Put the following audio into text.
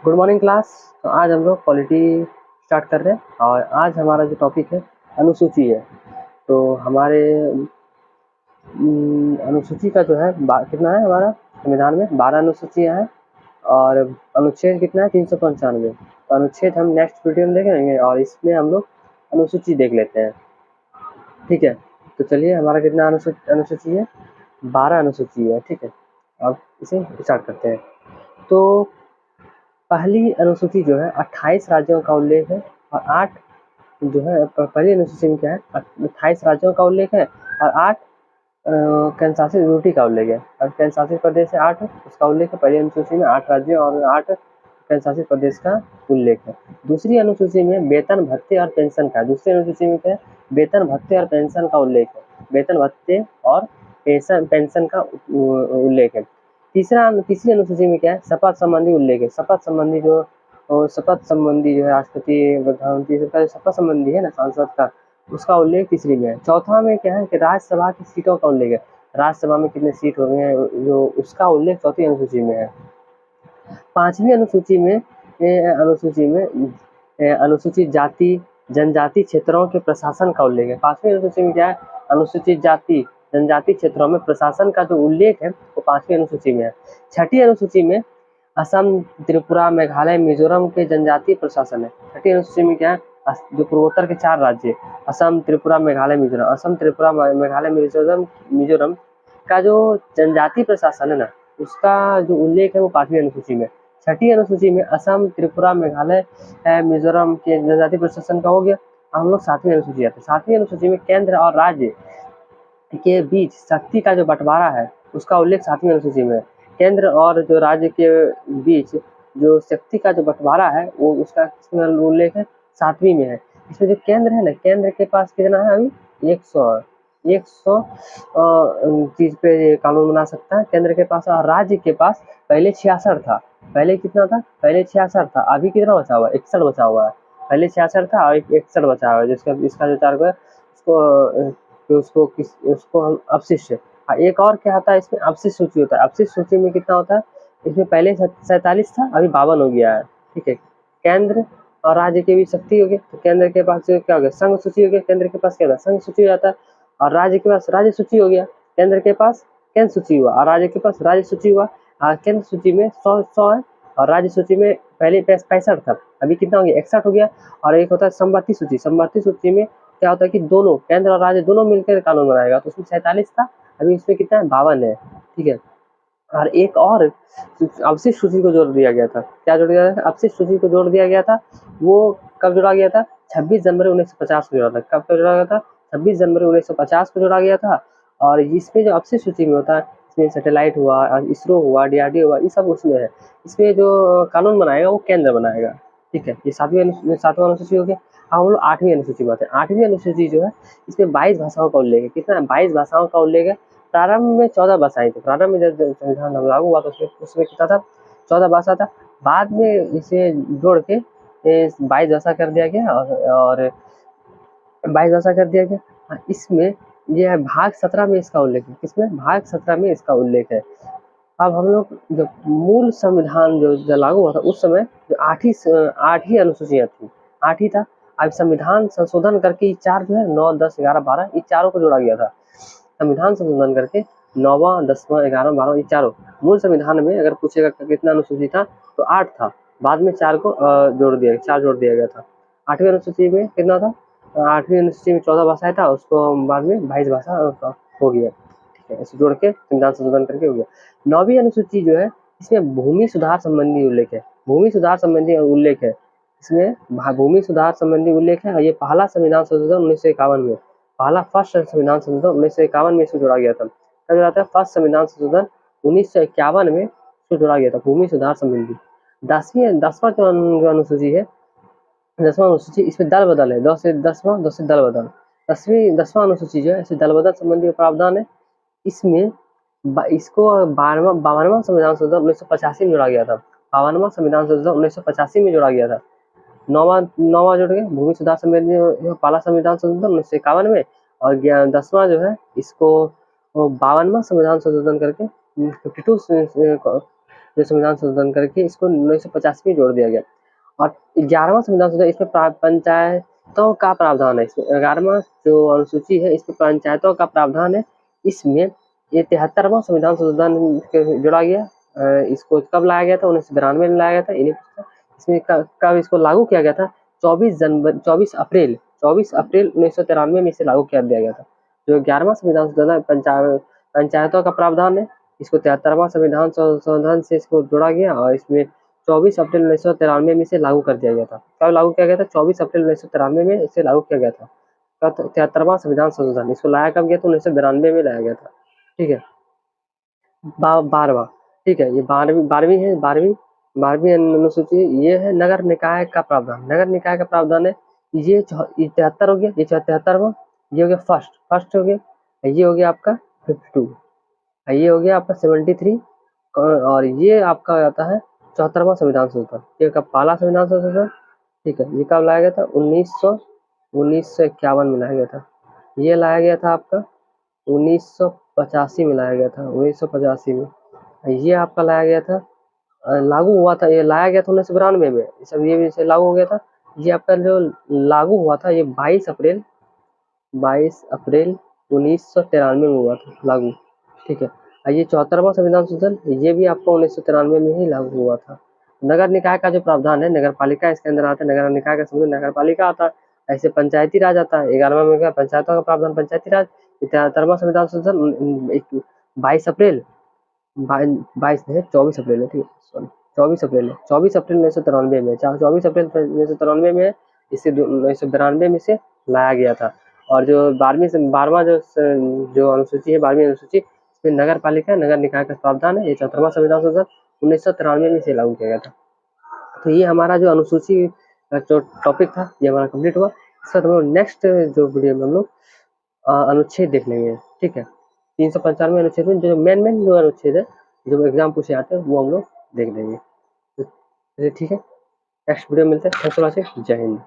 Good morning class. तो आज हम लोग पॉलिटी स्टार्ट कर रहे हैं और आज हमारा जो टॉपिक है अनुसूची है। तो हमारे अनुसूची का जो है कितना है हमारा संविधान में 12 अनुसूचियाँ हैं और अनुच्छेद कितना है 395। तो अनुच्छेद हम नेक्स्ट वीडियो में देखेंगे और इसमें हम लोग अनुसूची देख लेते हैं। ठीक है, तो चलिए हमारा कितना अनुसूची है 12 अनुसूची है। ठीक है, अब इसे स्टार्ट करते हैं। तो पहली अनुसूची जो है 28 राज्यों का उल्लेख है और 8 जो है पहली अनुसूची में क्या है 28 राज्यों का उल्लेख है और 8 केंद्रशासित यूनिटी का उल्लेख है। और केंद्रशासित प्रदेश है 8, उसका उल्लेख है। पहली अनुसूची में 8 राज्यों और 8 केंद्रशासित प्रदेश का उल्लेख है। दूसरी अनुसूची में वेतन भत्ते और पेंशन का, दूसरी अनुसूची में क्या है वेतन भत्ते और पेंशन का उल्लेख है। वेतन भत्ते और पेंशन का उल्लेख है। तीसरी अनुसूची में क्या है शपथ संबंधी उल्लेख है। शपथ संबंधी जो है राष्ट्रपति प्रधानमंत्री सबका शपथ संबंधी है ना सांसद का, उसका उल्लेख तीसरी में है। चौथा में क्या है कि राज्यसभा की सीटों का उल्लेख है। राज्यसभा में कितने सीट हो गए हैं जो उसका उल्लेख चौथी अनुसूची में है। पांचवी अनुसूचित जाति जनजाति क्षेत्रों के प्रशासन का उल्लेख है। पांचवी अनुसूची में क्या है अनुसूचित जाति जनजाति क्षेत्रों में प्रशासन का जो उल्लेख है वो पांचवी अनुसूची में है। छठी अनुसूची में असम त्रिपुरा मेघालय मिजोरम के जनजातीय प्रशासन है। छठी अनुसूची में क्या है जो पूर्वोत्तर के 4 राज्य असम त्रिपुरा मेघालय मिजोरम, असम त्रिपुरा मेघालय मिजोरम का जो जनजातीय प्रशासन है ना उसका जो उल्लेख है वो 5वीं अनुसूची में। छठी अनुसूची में असम त्रिपुरा मेघालय मिजोरम के जनजातीय प्रशासन का हो गया। हम लोग 7वीं अनुसूची आते हैं। 7वीं अनुसूची में केंद्र और राज्य के बीच शक्ति का जो बंटवारा है उसका उल्लेख 7वीं अनुसूची में है। केंद्र और जो राज्य के बीच जो शक्ति का जो बंटवारा है वो उसका किसमें उल्लेख है 7वीं में है। इसमें जो केंद्र है ना केंद्र के पास कितना है अभी 100 चीज पे कानून बना सकता है केंद्र के पास। और राज्य के पास पहले 66 था। पहले कितना था पहले 66 था, अभी कितना बचा हुआ है 61 बचा हुआ है। पहले 66 था और 61 बचा हुआ है जिसका इसका जो टारगेट है उसको हम अपशिष्ट। एक और क्या होता है इसमें अपशिष्ट सूची होता है। अपशिष्ट सूची में कितना होता है इसमें पहले 47 था अभी 52 हो गया है। ठीक है, केंद्र और राज्य के भी शक्ति हो गई तो केंद्र के पास क्या हो गया संघ सूची हो गया। केंद्र के पास क्या होता है संघ सूची हो जाता है और राज्य के पास राज्य सूची हो गया। केंद्र के पास केंद्र सूची हुआ और राज्य के पास राज्य सूची हुआ। केंद्र सूची में 100 है और राज्य सूची में पहले 65 था अभी कितना हो गया 61 हो गया। और एक होता है समवर्ती सूची। समवर्ती सूची में क्या होता है कि दोनों केंद्र और राज्य दोनों मिलकर कानून बनाएगा। तो उसमें 47 था अभी इसमें कितना है 52 है। ठीक है, और एक और अवशिष्ट सूची को जोड़ दिया गया था। क्या जोड़ दिया गया था अवशिष्ट सूची को जोड़ दिया गया था। वो कब जोड़ा गया था 26 जनवरी 1950 को जोड़ा था। कब जोड़ा गया था 26 जनवरी 1950 को जोड़ा गया था। और इसमें जो अवशिष्ट सूची में होता है इसमें सैटेलाइट हुआ इसरो हुआ डीआरडीओ हुआ ये सब उसमें है। इसमें जो कानून बनाएगा वो केंद्र बनाएगा। ठीक है, ये सातवां अनुसूची हो गया। हम लोग 8वीं अनुसूची में आते हैं। 8वीं अनुसूची जो है इसमें 22 भाषाओं का उल्लेख है। कितना है 22 भाषाओं का उल्लेख है। प्रारंभ में 14 भाषाएं थी। प्रारंभ में जब संविधान लागू हुआ तो उसमें कितना था 14 भाषा था। बाद में इसे जोड़ के 22 भाषा कर दिया गया और 22 भाषा कर दिया गया। इसमें यह भाग 17 में इसका उल्लेख है। किसमें भाग 17 में इसका उल्लेख है। अब हम लोग जब मूल संविधान जो लागू हुआ था उस समय जो 8 ही अनुसूचियां थी 8 ही था। अब संविधान संशोधन करके 4 जो है 9 10 11 12 ये चारों को जोड़ा गया था। संविधान संशोधन करके 9वां 10वां 11वां 12वां ये चारों मूल संविधान में अगर पूछेगा कितना अनुसूची था तो 8 था। बाद में 4 को जोड़ दिया गया था। 8वीं अनुसूची में कितना था 8वीं अनुसूची में 14 भाषाएं था उसको बाद में 22 भाषा हो गया। ठीक है, इसे जोड़ के संविधान संशोधन करके हो गया। 9वीं अनुसूची जो है इसमें भूमि सुधार संबंधी उल्लेख है। भूमि सुधार संबंधी उल्लेख है इसमें भूमि सुधार संबंधी उल्लेख है। और ये पहला संविधान संशोधन 1951 में पहला फर्स्ट संविधान संशोधन 1951 में इसको जोड़ा गया था। कब जोड़ा था फर्स्ट संविधान संशोधन 1951 में इसको जोड़ा गया था भूमि सुधार संबंधी। 10वां जो अनुसूची है 10वां अनुसूची इसमें दल बदल है 10 से 10वां दल बदल। 10वां अनुसूची जो है इसमें दल बदल संबंधी प्रावधान है। इसमें इसको 52वां संविधान संशोधन 1985 में जोड़ा गया था। 52वां संविधान संशोधन 1985 में जोड़ा गया था। नौवां जोड़ गए भूमि सुधार संबंधी पहला संविधान संशोधन 1951 में और 10वां जो है इसको 52वां संविधान संशोधन करके 52 जो संविधान संशोधन करके इसको 1985 में जोड़ दिया गया। और 11वां संविधान संशोधन, इसमें पंचायतों का प्रावधान है। इसमें 11वां जो अनुसूची है इसमें पंचायतों का प्रावधान है। इसमें ये 73वां संविधान संशोधन जोड़ा गया। इसको कब लाया गया था? 1992 में लाया गया था। इसमें कब इसको लागू किया गया था? 24 अप्रैल 1993 में इसे लागू कर दिया गया था। जो 11वां संविधान संशोधन पंचायतों का प्रावधान है, इसको 73वां संविधान संशोधन से इसको जोड़ा गया और इसमें 24 अप्रैल 1993 में इसे लागू कर दिया गया था। कब लागू किया गया था? 24 अप्रैल 1993 में इसे लागू किया गया था। 73वां संविधान संशोधन इसको लाया कब गया था? 1992 में लाया गया था। ठीक है। 12वां, ठीक है, ये 12वीं अनुसूची ये है नगर निकाय का प्रावधान। नगर निकाय का प्रावधान है ये 73 हो गया, ये 73वां, ये हो गया फर्स्ट हो गया, ये हो गया आपका 52, ये हो गया आपका 73 और ये आपका हो जाता है 74वां संविधान संशोधन। ये कब? पहला संविधान संशोधन, ठीक है, ये कब लाया गया था? 1951 में लाया गया था। ये लाया गया था आपका 1985 में लाया गया था, 1985 में। ये आपका लाया गया था, लागू हुआ था, ये लाया गया था 1992 में, सब ये भी लागू हो गया था। ये आपका जो लागू हुआ था ये 22 अप्रैल 1993 में हुआ था लागू। ठीक है। ये 74वां संविधान संशोधन ये भी आपको 1993 में ही लागू हुआ था। नगर निकाय का जो प्रावधान है, नगर पालिका इसके अंदर आता है। नगर निकाय का समझो नगर पालिका आता है, ऐसे पंचायती राज आता है। 11वां में क्या? पंचायतों का प्रावधान पंचायती राज। 73वां संविधान संशोधन 22 अप्रैल 22 नहीं 24 अप्रैल है, ठीक है, सॉरी 24 अप्रैल है, 24 अप्रैल 1993 में, 24 अप्रैल 1993 में इसे 1992 में से लाया गया था। और जो 12वां जो अनुसूची है, 12वीं अनुसूची, इसमें नगर पालिका नगर निकाय का प्रावधान है। ये 74वां संविधान संशोधन 1993 में इसे लागू किया गया था। तो ये हमारा जो अनुसूची का जो टॉपिक था ये हमारा कंप्लीट हुआ। इसके बाद हम लोग नेक्स्ट जो वीडियो में हम लोग अनुच्छेद देख लेंगे। ठीक है, 395 अनुच्छेद में जो मेन जो अनुच्छेद है, जो एग्जाम पूछे आते हैं वो हम लोग देख लेंगे। ठीक है, नेक्स्ट वीडियो में मिलते हैं। Thanks for watching. जय हिंद।